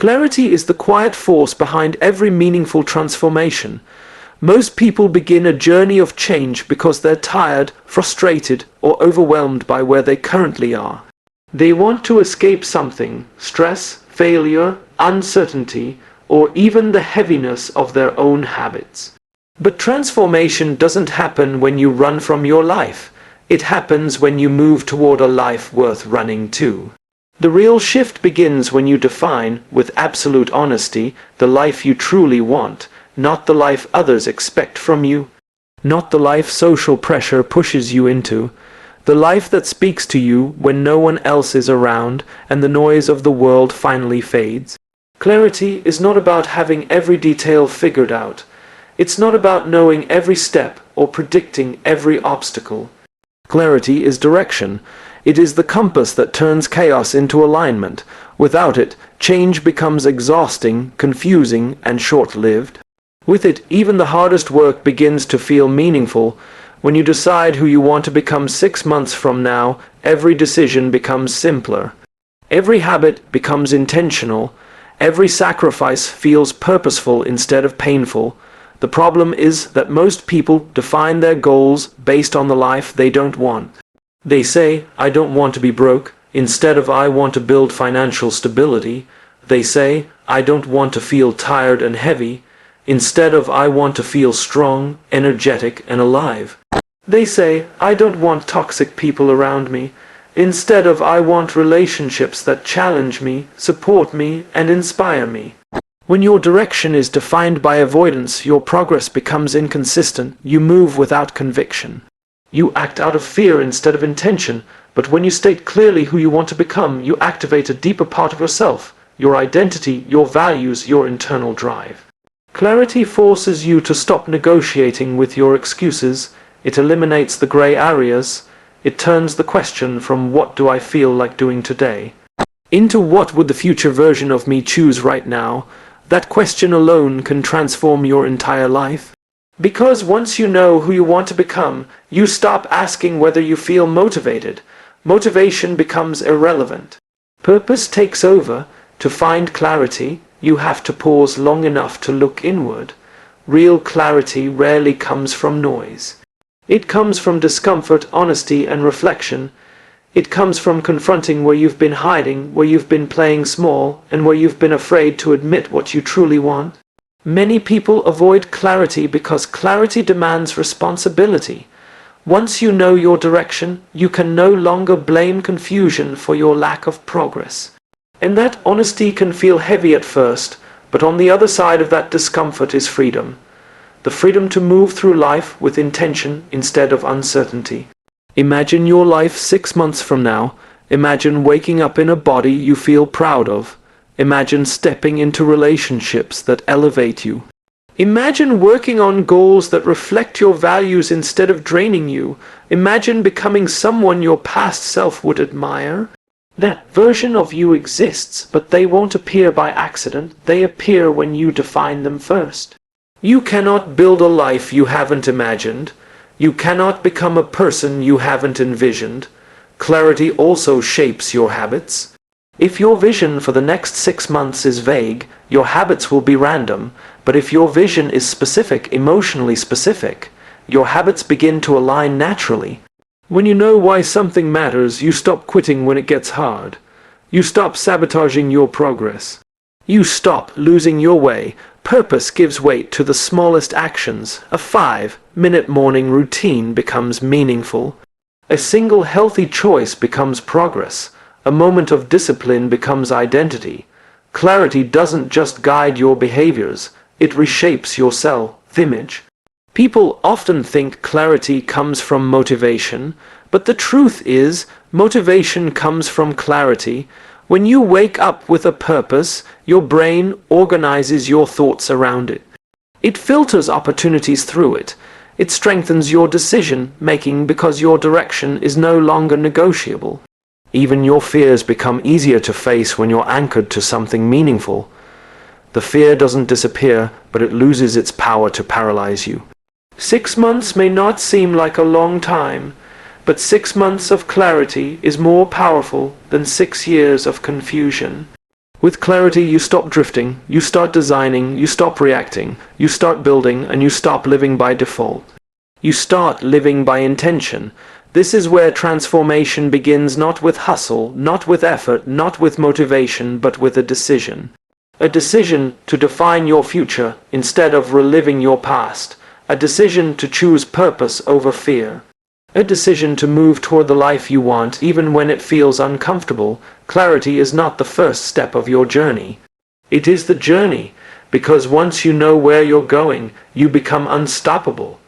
Clarity is the quiet force behind every meaningful transformation. Most people begin a journey of change because they're tired, frustrated, or overwhelmed by where they currently are. They want to escape something: stress, failure, uncertainty, or even the heaviness of their own habits. But transformation doesn't happen when you run from your life. It happens when you move toward a life worth running to. The real shift begins when you define, with absolute honesty, the life you truly want, not the life others expect from you, not the life social pressure pushes you into, the life that speaks to you when no one else is around and the noise of the world finally fades. Clarity is not about having every detail figured out. It's not about knowing every step or predicting every obstacle. Clarity is direction. It is the compass that turns chaos into alignment. Without it, change becomes exhausting, confusing, and short-lived. With it, even the hardest work begins to feel meaningful. When you decide who you want to become 6 months from now, every decision becomes simpler. Every habit becomes intentional. Every sacrifice feels purposeful instead of painful. The problem is that most people define their goals based on the life they don't want. They say, "I don't want to be broke," instead of "I want to build financial stability." They say, "I don't want to feel tired and heavy," instead of "I want to feel strong, energetic, and alive." They say, "I don't want toxic people around me," instead of "I want relationships that challenge me, support me, and inspire me." When your direction is defined by avoidance, your progress becomes inconsistent. You move without conviction. You act out of fear instead of intention. But when you state clearly who you want to become, you activate a deeper part of yourself, your identity, your values, your internal drive. Clarity forces you to stop negotiating with your excuses. It eliminates the gray areas. It turns the question from "what do I feel like doing today?" into "what would the future version of me choose right now?" That question alone can transform your entire life. Because once you know who you want to become, you stop asking whether you feel motivated. Motivation becomes irrelevant. Purpose takes over. To find clarity, you have to pause long enough to look inward. Real clarity rarely comes from noise. It comes from discomfort, honesty, and reflection. It comes from confronting where you've been hiding, where you've been playing small, and where you've been afraid to admit what you truly want. Many people avoid clarity because clarity demands responsibility. Once you know your direction, you can no longer blame confusion for your lack of progress. And that honesty can feel heavy at first, but on the other side of that discomfort is freedom. The freedom to move through life with intention instead of uncertainty. Imagine your life 6 months from now. Imagine waking up in a body you feel proud of. Imagine stepping into relationships that elevate you. Imagine working on goals that reflect your values instead of draining you. Imagine becoming someone your past self would admire. That version of you exists, but they won't appear by accident. They appear when you define them first. You cannot build a life you haven't imagined. You cannot become a person you haven't envisioned. Clarity also shapes your habits. If your vision for the next 6 months is vague, your habits will be random. But if your vision is specific, emotionally specific, your habits begin to align naturally. When you know why something matters, you stop quitting when it gets hard. You stop sabotaging your progress. You stop losing your way. Purpose gives weight to the smallest actions. A 5-minute morning routine becomes meaningful. A single healthy choice becomes progress. A moment of discipline becomes identity. Clarity doesn't just guide your behaviors, it reshapes your self-image. People often think clarity comes from motivation, but the truth is, motivation comes from clarity. When you wake up with a purpose, your brain organizes your thoughts around it. It filters opportunities through it. It strengthens your decision-making because your direction is no longer negotiable. Even your fears become easier to face when you're anchored to something meaningful. The fear doesn't disappear, but it loses its power to paralyze you. 6 months may not seem like a long time, but 6 months of clarity is more powerful than 6 years of confusion. With clarity, you stop drifting, you start designing, you stop reacting, you start building, and you stop living by default. You start living by intention. This is where transformation begins, not with hustle, not with effort, not with motivation, but with a decision. A decision to define your future instead of reliving your past. A decision to choose purpose over fear. A decision to move toward the life you want even when it feels uncomfortable. Clarity is not the first step of your journey. It is the journey, because once you know where you're going, you become unstoppable.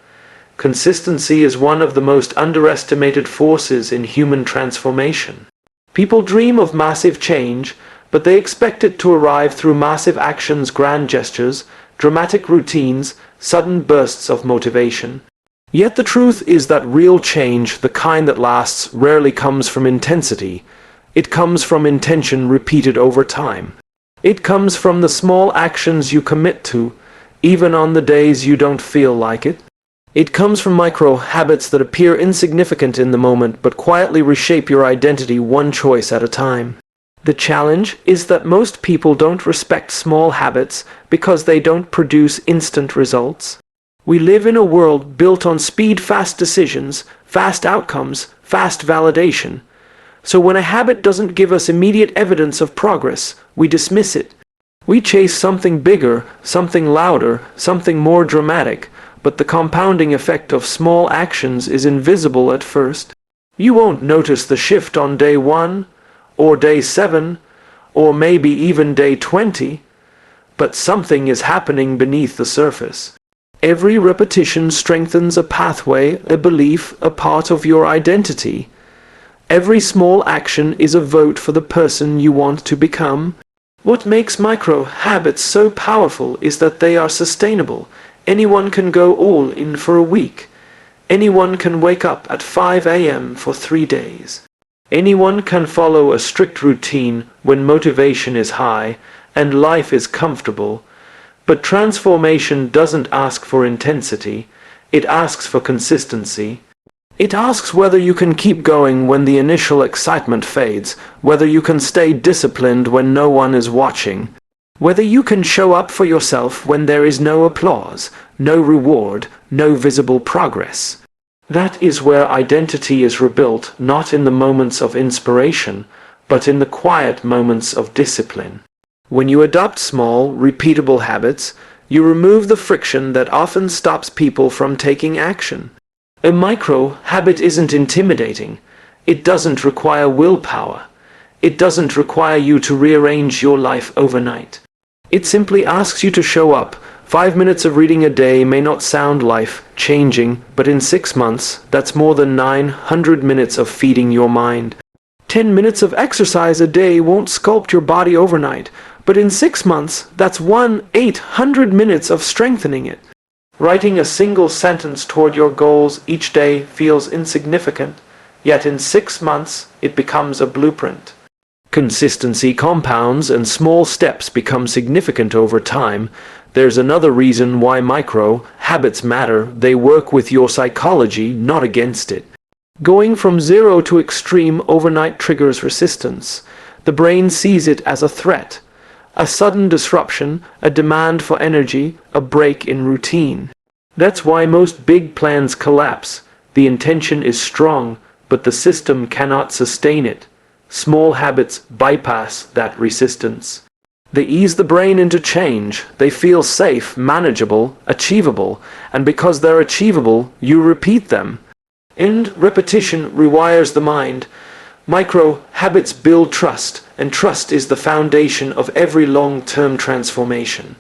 Consistency is one of the most underestimated forces in human transformation. People dream of massive change, but they expect it to arrive through massive actions, grand gestures, dramatic routines, sudden bursts of motivation. Yet the truth is that real change, the kind that lasts, rarely comes from intensity. It comes from intention repeated over time. It comes from the small actions you commit to, even on the days you don't feel like it. It comes from micro habits that appear insignificant in the moment but quietly reshape your identity one choice at a time. The challenge is that most people don't respect small habits because they don't produce instant results. We live in a world built on speed, fast decisions, fast outcomes, fast validation. So when a habit doesn't give us immediate evidence of progress, we dismiss it. We chase something bigger, something louder, something more dramatic, but the compounding effect of small actions is invisible at first. You won't notice the shift on day 1, or day 7, or maybe even day 20, but something is happening beneath the surface. Every repetition strengthens a pathway, a belief, a part of your identity. Every small action is a vote for the person you want to become. What makes micro habits so powerful is that they are sustainable. Anyone can go all in for a week. Anyone can wake up at 5 a.m. for 3 days. Anyone can follow a strict routine when motivation is high and life is comfortable. But transformation doesn't ask for intensity, it asks for consistency. It asks whether you can keep going when the initial excitement fades, whether you can stay disciplined when no one is watching, whether you can show up for yourself when there is no applause, no reward, no visible progress. That is where identity is rebuilt, not in the moments of inspiration, but in the quiet moments of discipline. When you adopt small, repeatable habits, you remove the friction that often stops people from taking action. A micro habit isn't intimidating. It doesn't require willpower. It doesn't require you to rearrange your life overnight. It simply asks you to show up. 5 minutes of reading a day may not sound life-changing, but in 6 months, that's more than 900 minutes of feeding your mind. 10 minutes of exercise a day won't sculpt your body overnight, but in 6 months, that's 1/800 minutes of strengthening it. Writing a single sentence toward your goals each day feels insignificant, yet in 6 months, it becomes a blueprint. Consistency compounds and small steps become significant over time. There's another reason why micro habits matter. They work with your psychology, not against it. Going from zero to extreme overnight triggers resistance. The brain sees it as a threat. A sudden disruption, a demand for energy, a break in routine. That's why most big plans collapse. The intention is strong, but the system cannot sustain it. Small habits bypass that resistance. They ease the brain into change. They feel safe, manageable, achievable, and because they're achievable, you repeat them. And repetition rewires the mind. Micro habits build trust, and trust is the foundation of every long-term transformation.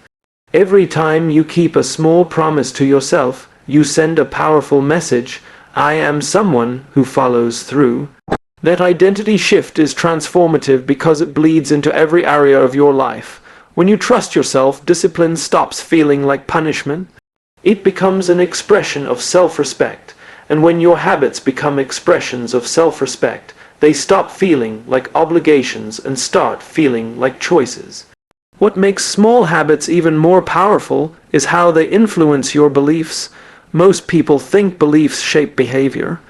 Every time you keep a small promise to yourself, you send a powerful message: I am someone who follows through. That identity shift is transformative because it bleeds into every area of your life. When you trust yourself, discipline stops feeling like punishment. It becomes an expression of self-respect, and when your habits become expressions of self-respect, they stop feeling like obligations and start feeling like choices. What makes small habits even more powerful is how they influence your beliefs. Most people think beliefs shape behavior,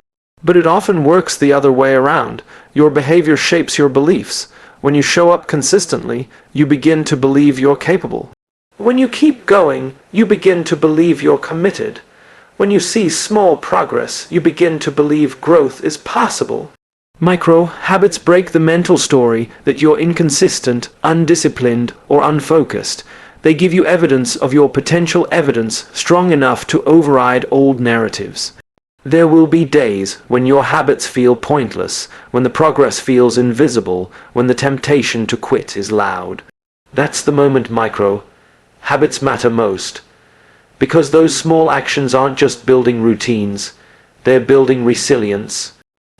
but it often works the other way around. Your behavior shapes your beliefs. When you show up consistently, you begin to believe you're capable. When you keep going, you begin to believe you're committed. When you see small progress, you begin to believe growth is possible. Micro habits break the mental story that you're inconsistent, undisciplined, or unfocused. They give you evidence of your potential, evidence strong enough to override old narratives. There will be days when your habits feel pointless, when the progress feels invisible, when the temptation to quit is loud. That's the moment micro habits matter most. Because those small actions aren't just building routines, they're building resilience.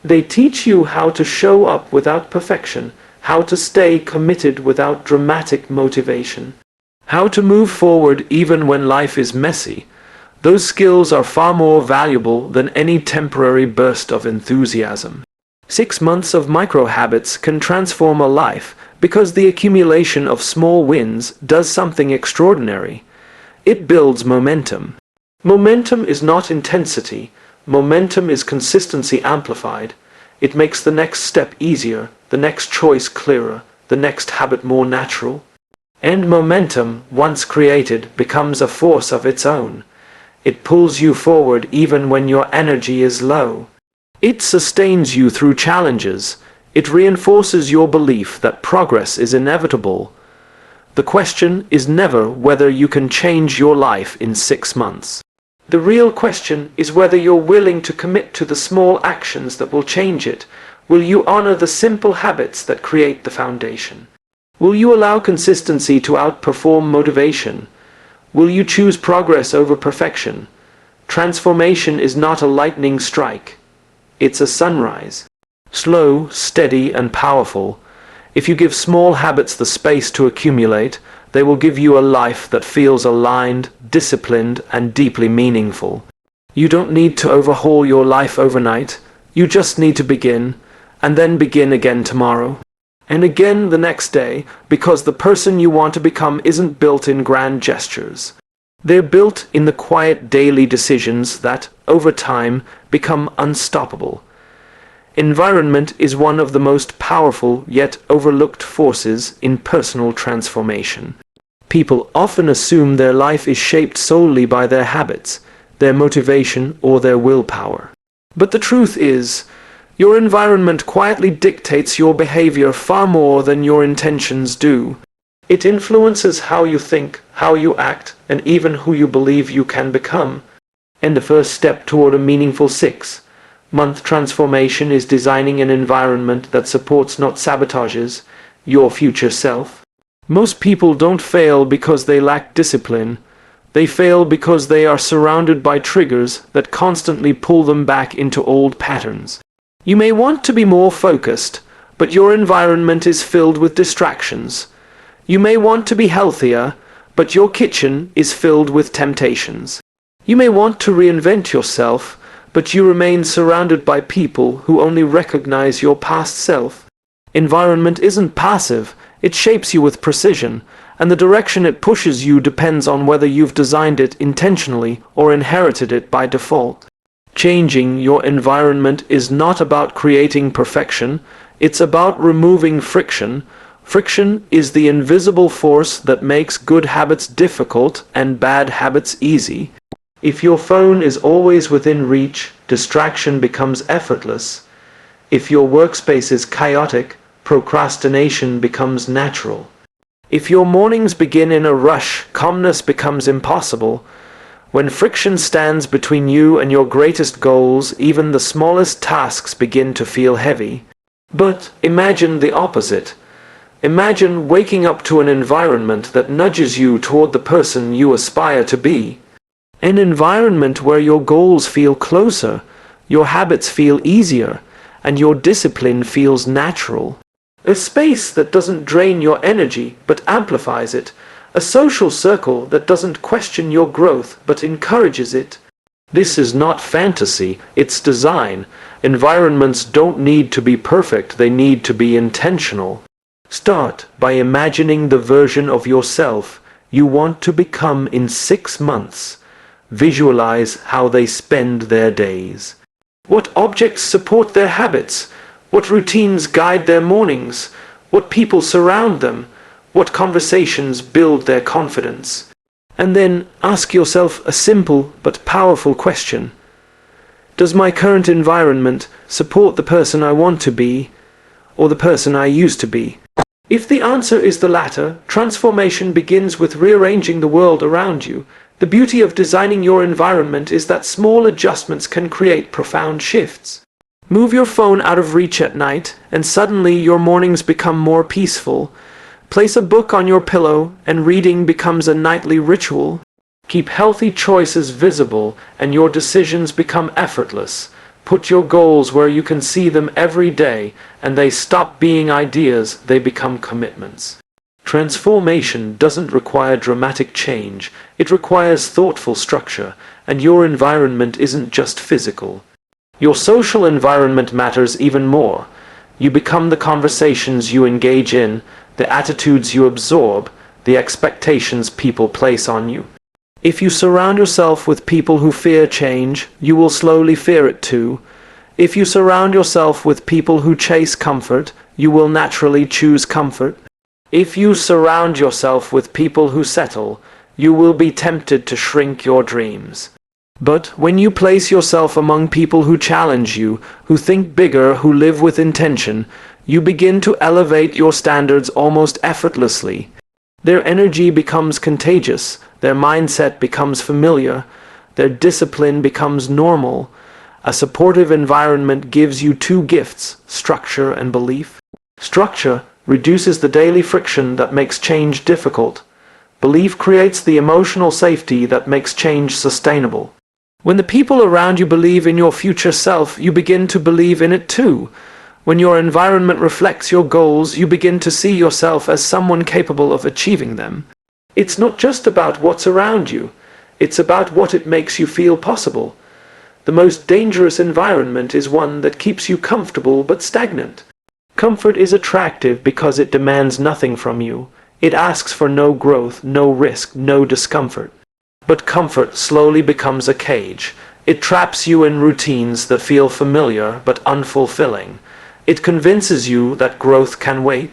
They teach you how to show up without perfection, how to stay committed without dramatic motivation, how to move forward even when life is messy. Those skills are far more valuable than any temporary burst of enthusiasm. 6 months of micro habits can transform a life because the accumulation of small wins does something extraordinary. It builds momentum. Momentum is not intensity. Momentum is consistency amplified. It makes the next step easier, the next choice clearer, the next habit more natural. And momentum, once created, becomes a force of its own. It pulls you forward even when your energy is low. It sustains you through challenges. It reinforces your belief that progress is inevitable. The question is never whether you can change your life in 6 months. The real question is whether you're willing to commit to the small actions that will change it. Will you honor the simple habits that create the foundation? Will you allow consistency to outperform motivation? Will you choose progress over perfection? Transformation is not a lightning strike. It's a sunrise. Slow, steady, and powerful. If you give small habits the space to accumulate, they will give you a life that feels aligned, disciplined, and deeply meaningful. You don't need to overhaul your life overnight. You just need to begin, and then begin again tomorrow. And again the next day, because the person you want to become isn't built in grand gestures. They're built in the quiet daily decisions that, over time, become unstoppable. Environment is one of the most powerful yet overlooked forces in personal transformation. People often assume their life is shaped solely by their habits, their motivation, or their willpower. But the truth is, your environment quietly dictates your behavior far more than your intentions do. It influences how you think, how you act, and even who you believe you can become. And the first step toward a meaningful 6-month transformation is designing an environment that supports, not sabotages, your future self. Most people don't fail because they lack discipline. They fail because they are surrounded by triggers that constantly pull them back into old patterns. You may want to be more focused, but your environment is filled with distractions. You may want to be healthier, but your kitchen is filled with temptations. You may want to reinvent yourself, but you remain surrounded by people who only recognize your past self. Environment isn't passive, it shapes you with precision, and the direction it pushes you depends on whether you've designed it intentionally or inherited it by default. Changing your environment is not about creating perfection, it's about removing friction. Friction is the invisible force that makes good habits difficult and bad habits easy. If your phone is always within reach, distraction becomes effortless. If your workspace is chaotic, procrastination becomes natural. If your mornings begin in a rush, calmness becomes impossible. When friction stands between you and your greatest goals, even the smallest tasks begin to feel heavy. But imagine the opposite. Imagine waking up to an environment that nudges you toward the person you aspire to be. An environment where your goals feel closer, your habits feel easier, and your discipline feels natural. A space that doesn't drain your energy but amplifies it. A social circle that doesn't question your growth but encourages it. This is not fantasy, it's design. Environments don't need to be perfect, they need to be intentional. Start by imagining the version of yourself you want to become in 6 months. Visualize how they spend their days. What objects support their habits? What routines guide their mornings? what people surround them, what conversations build their confidence. And then ask yourself a simple but powerful question. Does my current environment support the person I want to be, or the person I used to be? If the answer is the latter, transformation begins with rearranging the world around you. The beauty of designing your environment is that small adjustments can create profound shifts. Move your phone out of reach at night, and suddenly your mornings become more peaceful. Place a book on your pillow, and reading becomes a nightly ritual. Keep healthy choices visible, and your decisions become effortless. Put your goals where you can see them every day, and they stop being ideas, they become commitments. Transformation doesn't require dramatic change, it requires thoughtful structure, and your environment isn't just physical. Your social environment matters even more. You become the conversations you engage in, the attitudes you absorb, the expectations people place on you. If you surround yourself with people who fear change, you will slowly fear it too. If you surround yourself with people who chase comfort, you will naturally choose comfort. If you surround yourself with people who settle, you will be tempted to shrink your dreams. But when you place yourself among people who challenge you, who think bigger, who live with intention, you begin to elevate your standards almost effortlessly. Their energy becomes contagious, their mindset becomes familiar, their discipline becomes normal. A supportive environment gives you two gifts, structure and belief. Structure reduces the daily friction that makes change difficult. Belief creates the emotional safety that makes change sustainable. When the people around you believe in your future self, you begin to believe in it too. When your environment reflects your goals, you begin to see yourself as someone capable of achieving them. It's not just about what's around you, it's about what it makes you feel possible. The most dangerous environment is one that keeps you comfortable but stagnant. Comfort is attractive because it demands nothing from you. It asks for no growth, no risk, no discomfort. But comfort slowly becomes a cage. It traps you in routines that feel familiar but unfulfilling. It convinces you that growth can wait,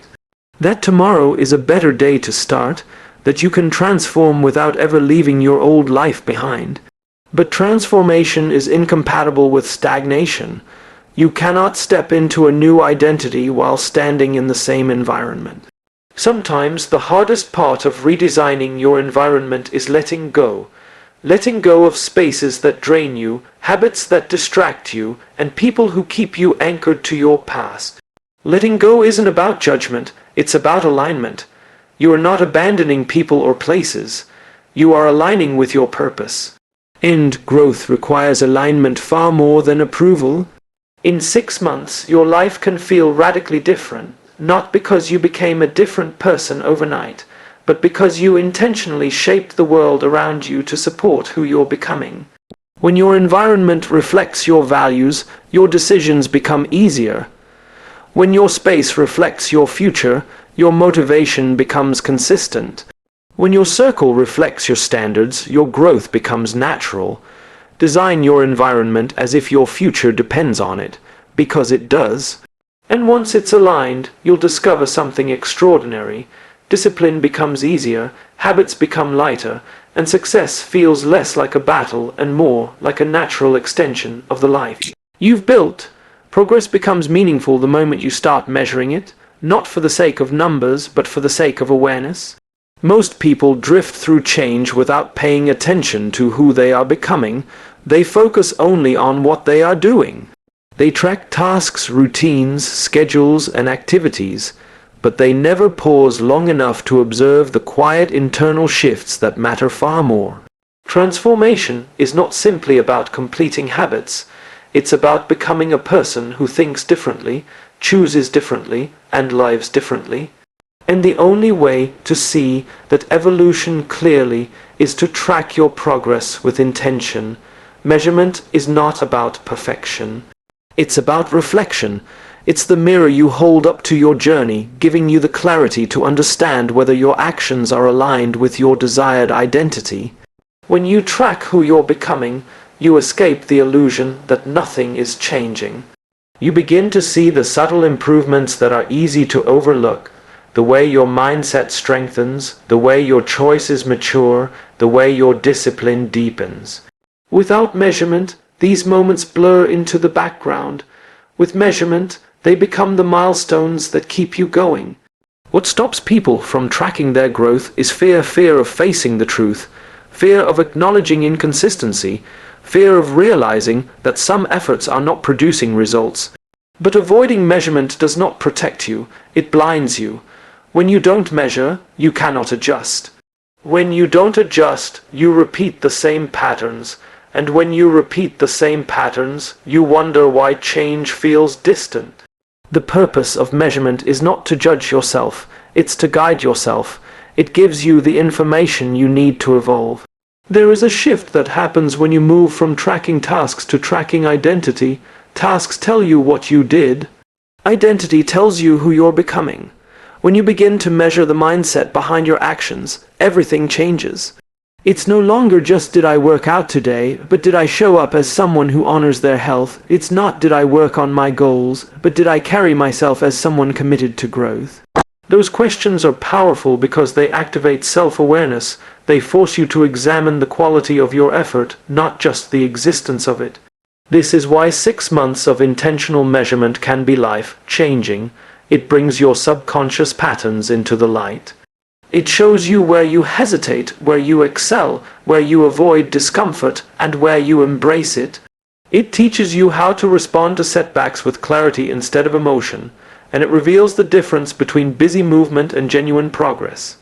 that tomorrow is a better day to start, that you can transform without ever leaving your old life behind. But transformation is incompatible with stagnation. You cannot step into a new identity while standing in the same environment. Sometimes the hardest part of redesigning your environment is letting go. Letting go of spaces that drain you, habits that distract you, and people who keep you anchored to your past. Letting go isn't about judgment, it's about alignment. You are not abandoning people or places. You are aligning with your purpose. And growth requires alignment far more than approval. In 6 months, your life can feel radically different, not because you became a different person overnight, but because you intentionally shaped the world around you to support who you're becoming. When your environment reflects your values, your decisions become easier. When your space reflects your future, your motivation becomes consistent. When your circle reflects your standards, your growth becomes natural. Design your environment as if your future depends on it, because it does. And once it's aligned, you'll discover something extraordinary. Discipline becomes easier, habits become lighter, and success feels less like a battle and more like a natural extension of the life you've built. Progress becomes meaningful the moment you start measuring it, not for the sake of numbers, but for the sake of awareness. Most people drift through change without paying attention to who they are becoming. They focus only on what they are doing. They track tasks, routines, schedules, and activities, but they never pause long enough to observe the quiet internal shifts that matter far more. Transformation is not simply about completing habits. It's about becoming a person who thinks differently, chooses differently, and lives differently. And the only way to see that evolution clearly is to track your progress with intention. Measurement is not about perfection. It's about reflection. It's the mirror you hold up to your journey, giving you the clarity to understand whether your actions are aligned with your desired identity. When you track who you're becoming, you escape the illusion that nothing is changing. You begin to see the subtle improvements that are easy to overlook, the way your mindset strengthens, the way your choices mature, the way your discipline deepens. Without measurement, these moments blur into the background. With measurement, they become the milestones that keep you going. What stops people from tracking their growth is fear of facing the truth, fear of acknowledging inconsistency, fear of realizing that some efforts are not producing results. But avoiding measurement does not protect you, it blinds you. When you don't measure, you cannot adjust. When you don't adjust, you repeat the same patterns, and when you repeat the same patterns, you wonder why change feels distant. The purpose of measurement is not to judge yourself, it's to guide yourself. It gives you the information you need to evolve. There is a shift that happens when you move from tracking tasks to tracking identity. Tasks tell you what you did. Identity tells you who you're becoming. When you begin to measure the mindset behind your actions, everything changes. It's no longer just did I work out today, but did I show up as someone who honors their health. It's not did I work on my goals, but did I carry myself as someone committed to growth. Those questions are powerful because they activate self-awareness. They force you to examine the quality of your effort, not just the existence of it. This is why 6 months of intentional measurement can be life-changing. It brings your subconscious patterns into the light. It shows you where you hesitate, where you excel, where you avoid discomfort, and where you embrace it. It teaches you how to respond to setbacks with clarity instead of emotion, and it reveals the difference between busy movement and genuine progress.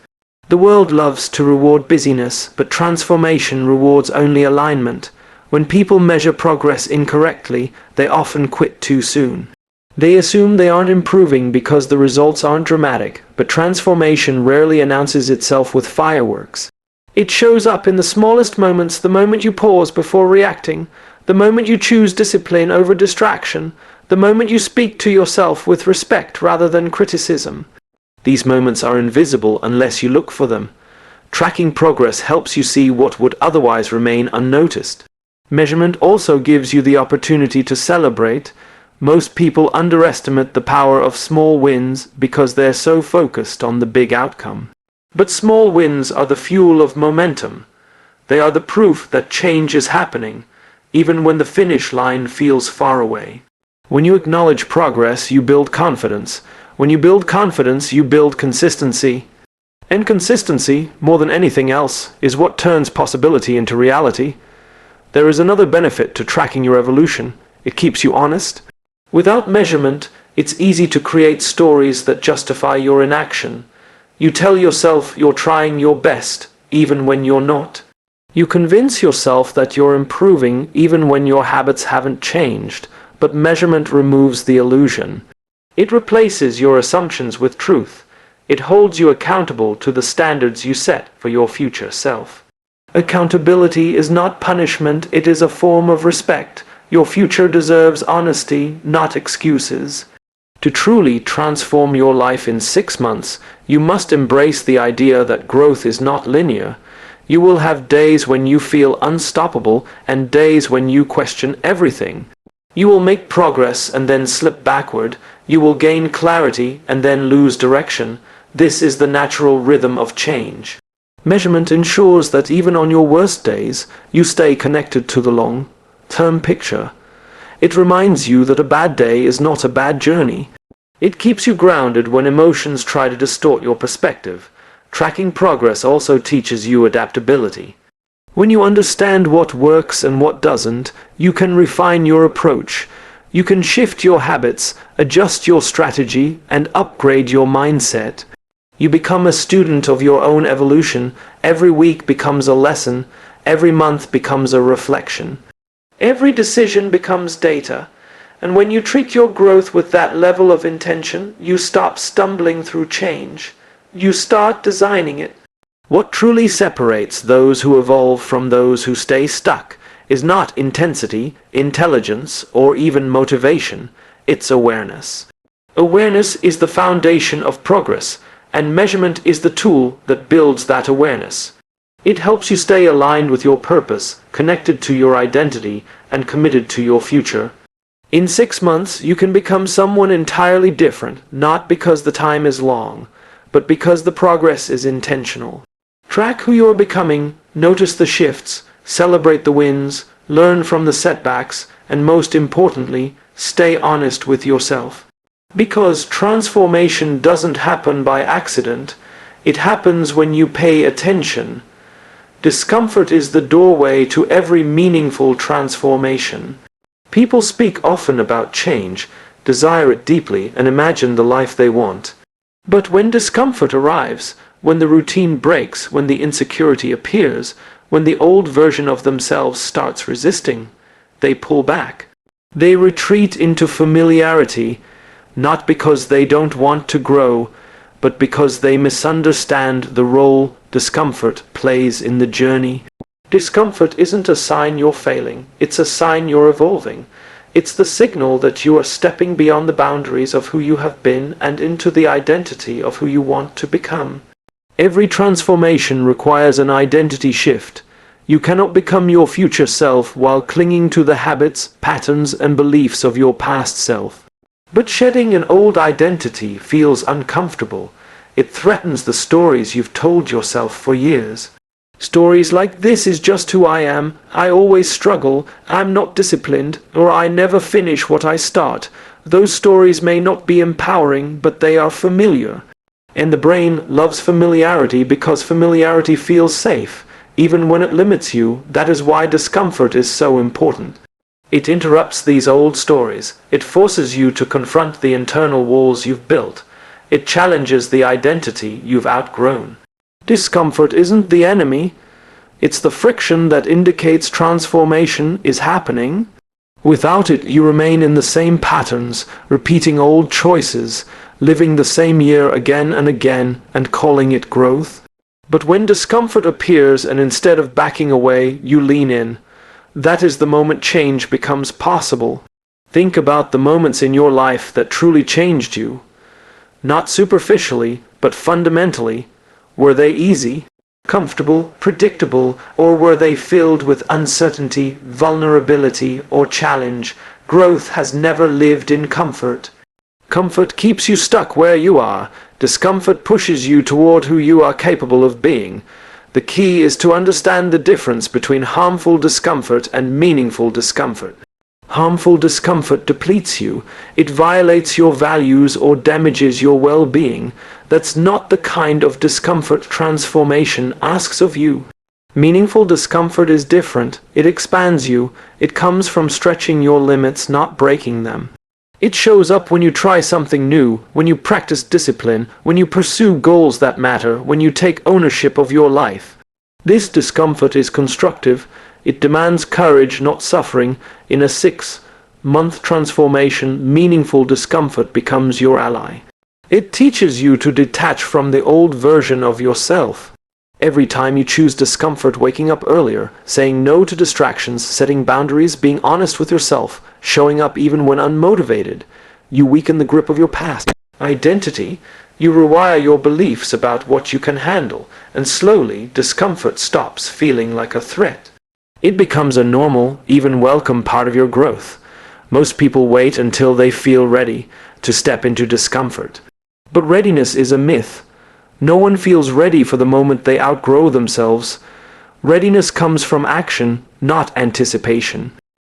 The world loves to reward busyness, but transformation rewards only alignment. When people measure progress incorrectly, they often quit too soon. They assume they aren't improving because the results aren't dramatic, but transformation rarely announces itself with fireworks. It shows up in the smallest moments, the moment you pause before reacting, the moment you choose discipline over distraction, the moment you speak to yourself with respect rather than criticism. These moments are invisible unless you look for them. Tracking progress helps you see what would otherwise remain unnoticed. Measurement also gives you the opportunity to celebrate. Most people underestimate the power of small wins because they're so focused on the big outcome. But small wins are the fuel of momentum. They are the proof that change is happening, even when the finish line feels far away. When you acknowledge progress, you build confidence. When you build confidence, you build consistency. And consistency, more than anything else, is what turns possibility into reality. There is another benefit to tracking your evolution. It keeps you honest. Without measurement, it's easy to create stories that justify your inaction. You tell yourself you're trying your best, even when you're not. You convince yourself that you're improving, even when your habits haven't changed. But measurement removes the illusion. It replaces your assumptions with truth. It holds you accountable to the standards you set for your future self. Accountability is not punishment, it is a form of respect. Your future deserves honesty, not excuses. To truly transform your life in 6 months, you must embrace the idea that growth is not linear. You will have days when you feel unstoppable and days when you question everything. You will make progress and then slip backward. You will gain clarity and then lose direction. This is the natural rhythm of change. Measurement ensures that even on your worst days, you stay connected to the long-term picture. It reminds you that a bad day is not a bad journey. It keeps you grounded when emotions try to distort your perspective. Tracking progress also teaches you adaptability. When you understand what works and what doesn't, you can refine your approach. You can shift your habits, adjust your strategy, and upgrade your mindset. You become a student of your own evolution. Every week becomes a lesson. Every month becomes a reflection. Every decision becomes data. And when you treat your growth with that level of intention, you stop stumbling through change. You start designing it. What truly separates those who evolve from those who stay stuck is not intensity, intelligence, or even motivation. It's awareness. Awareness is the foundation of progress, and measurement is the tool that builds that awareness. It helps you stay aligned with your purpose, connected to your identity, and committed to your future. In 6 months, you can become someone entirely different, not because the time is long, but because the progress is intentional. Track who you are becoming, notice the shifts, celebrate the wins, learn from the setbacks, and most importantly, stay honest with yourself. Because transformation doesn't happen by accident, it happens when you pay attention. Discomfort is the doorway to every meaningful transformation. People speak often about change, desire it deeply, and imagine the life they want. But when discomfort arrives, when the routine breaks, when the insecurity appears, when the old version of themselves starts resisting, they pull back. They retreat into familiarity, not because they don't want to grow, but because they misunderstand the role discomfort plays in the journey. Discomfort isn't a sign you're failing, it's a sign you're evolving. It's the signal that you are stepping beyond the boundaries of who you have been and into the identity of who you want to become. Every transformation requires an identity shift. You cannot become your future self while clinging to the habits, patterns, and beliefs of your past self. But shedding an old identity feels uncomfortable. It threatens the stories you've told yourself for years. Stories like "this is just who I am, I always struggle, I'm not disciplined, or I never finish what I start." Those stories may not be empowering, but they are familiar. And the brain loves familiarity because familiarity feels safe, even when it limits you. That is why discomfort is so important. It interrupts these old stories. It forces you to confront the internal walls you've built. It challenges the identity you've outgrown. Discomfort isn't the enemy, it's the friction that indicates transformation is happening. Without it, you remain in the same patterns, repeating old choices, living the same year again and again, and calling it growth. But when discomfort appears and instead of backing away, you lean in, that is the moment change becomes possible. Think about the moments in your life that truly changed you. Not superficially, but fundamentally. Were they easy, comfortable, predictable, or were they filled with uncertainty, vulnerability, or challenge? Growth has never lived in comfort. Comfort keeps you stuck where you are. Discomfort pushes you toward who you are capable of being. The key is to understand the difference between harmful discomfort and meaningful discomfort. Harmful discomfort depletes you. It violates your values or damages your well-being. That's not the kind of discomfort transformation asks of you. Meaningful discomfort is different. It expands you. It comes from stretching your limits, not breaking them. It shows up when you try something new, when you practice discipline, when you pursue goals that matter, when you take ownership of your life. This discomfort is constructive. It demands courage, not suffering. In a 6-month transformation, meaningful discomfort becomes your ally. It teaches you to detach from the old version of yourself. Every time you choose discomfort, waking up earlier, saying no to distractions, setting boundaries, being honest with yourself, showing up even when unmotivated, you weaken the grip of your past identity. You rewire your beliefs about what you can handle, and slowly discomfort stops feeling like a threat. It becomes a normal, even welcome part of your growth. Most people wait until they feel ready to step into discomfort. But readiness is a myth. No one feels ready for the moment they outgrow themselves. Readiness comes from action, not anticipation.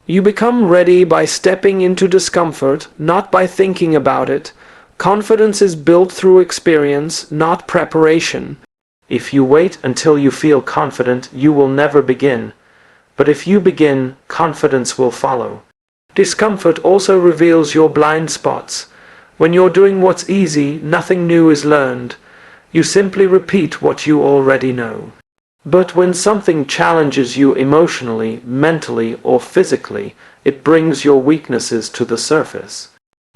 You become ready by stepping into discomfort, not by thinking about it. Confidence is built through experience, not preparation. If you wait until you feel confident, you will never begin. But if you begin, confidence will follow. Discomfort also reveals your blind spots. When you're doing what's easy, nothing new is learned. You simply repeat what you already know. But when something challenges you emotionally, mentally, or physically, it brings your weaknesses to the surface.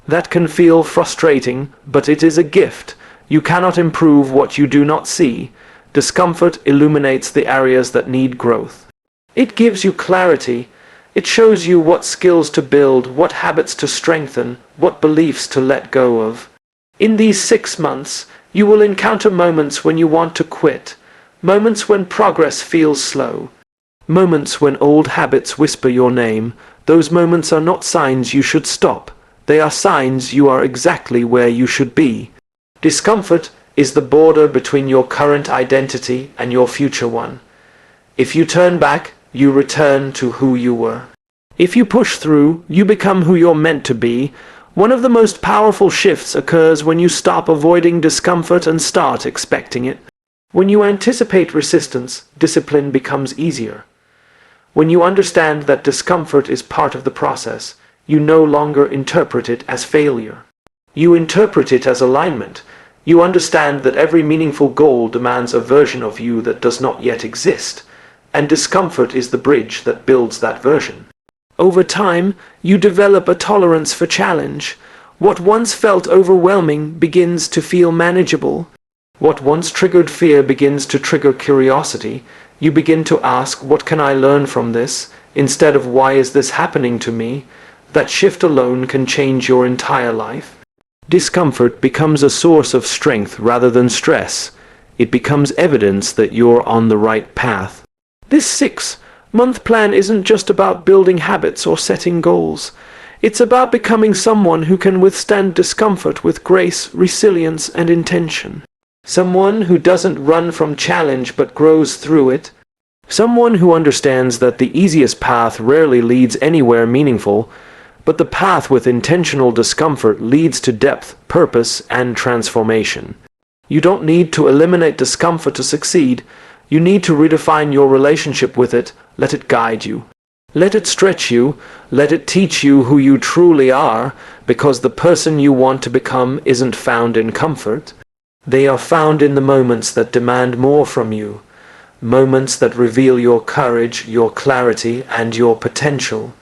That can feel frustrating, but it is a gift. You cannot improve what you do not see. Discomfort illuminates the areas that need growth. It gives you clarity. It shows you what skills to build, what habits to strengthen, what beliefs to let go of. In these 6 months, you will encounter moments when you want to quit, moments when progress feels slow, Moments when old habits whisper your name, those moments are not signs you should stop. They are signs you are exactly where you should be. Discomfort is the border between your current identity and your future one. If you turn back, you return to who you were. If you push through, you become who you're meant to be. One of the most powerful shifts occurs when you stop avoiding discomfort and start expecting it. When you anticipate resistance, discipline becomes easier. When you understand that discomfort is part of the process, you no longer interpret it as failure. You interpret it as alignment. You understand that every meaningful goal demands a version of you that does not yet exist, and discomfort is the bridge that builds that version. Over time, you develop a tolerance for challenge. What once felt overwhelming begins to feel manageable. What once triggered fear begins to trigger curiosity. You begin to ask, what can I learn from this, instead of why is this happening to me? That shift alone can change your entire life. Discomfort becomes a source of strength rather than stress. It becomes evidence that you're on the right path. This 6-month plan isn't just about building habits or setting goals. It's about becoming someone who can withstand discomfort with grace, resilience, and intention. Someone who doesn't run from challenge but grows through it. Someone who understands that the easiest path rarely leads anywhere meaningful, but the path with intentional discomfort leads to depth, purpose, and transformation. You don't need to eliminate discomfort to succeed. You need to redefine your relationship with it. Let it guide you. Let it stretch you. Let it teach you who you truly are, because the person you want to become isn't found in comfort. They are found in the moments that demand more from you, moments that reveal your courage, your clarity, and your potential.